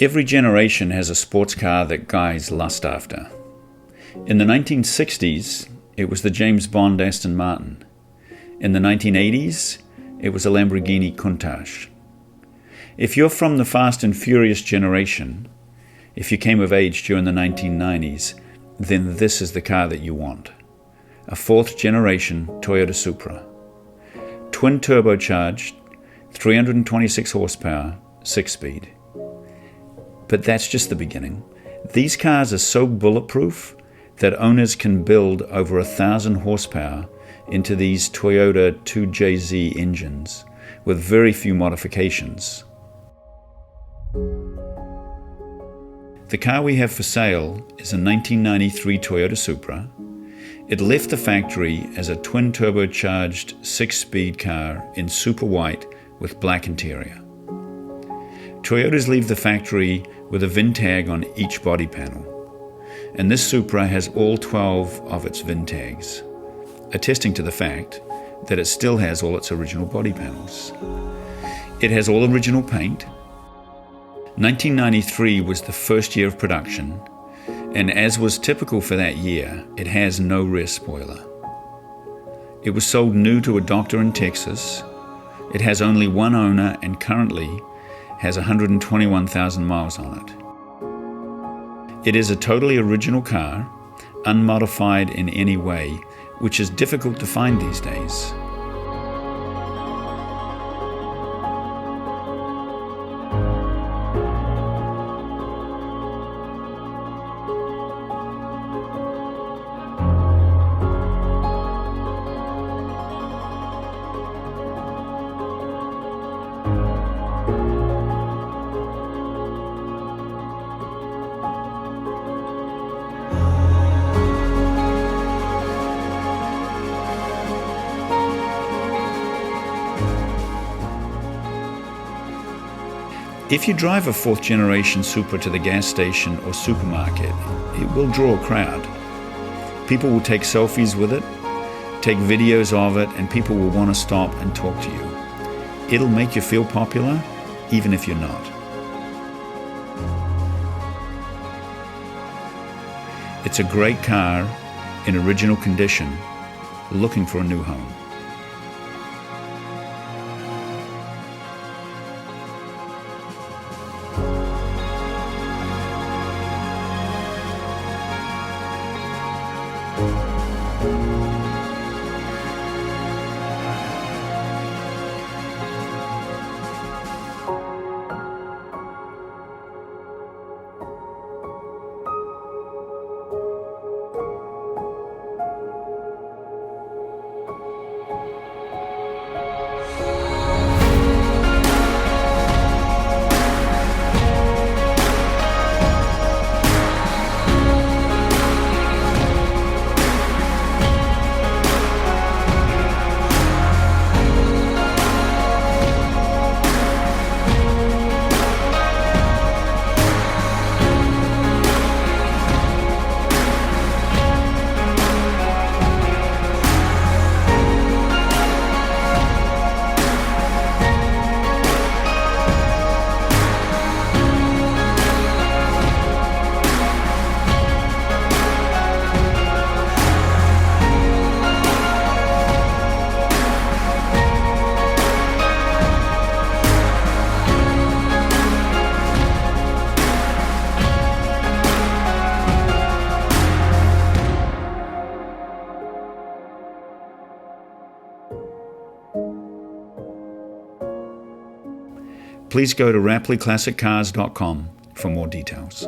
Every generation has a sports car that guys lust after. In the 1960s, it was the James Bond Aston Martin. In the 1980s, it was a Lamborghini Countach. If you're from the Fast and Furious generation, if you came of age during the 1990s, then this is the car that you want. A fourth generation Toyota Supra. Twin turbocharged, 326 horsepower, 6-speed. But that's just the beginning. These cars are so bulletproof that owners can build over 1,000 horsepower into these Toyota 2JZ engines with very few modifications. The car we have for sale is a 1993 Toyota Supra. It left the factory as a twin turbocharged 6-speed car in super white with black interior. Toyotas leave the factory with a VIN tag on each body panel, and this Supra has all 12 of its VIN tags, attesting to the fact that it still has all its original body panels. It has all original paint. 1993 was the first year of production, and as was typical for that year, it has no rear spoiler. It was sold new to a doctor in Texas. It has only one owner and currently has 121,000 miles on it. It is a totally original car, unmodified in any way, which is difficult to find these days. If you drive a fourth generation Supra to the gas station or supermarket, it will draw a crowd. People will take selfies with it, take videos of it, and people will want to stop and talk to you. It'll make you feel popular, even if you're not. It's a great car in original condition, looking for a new home. Please go to RapleyClassicCars.com for more details.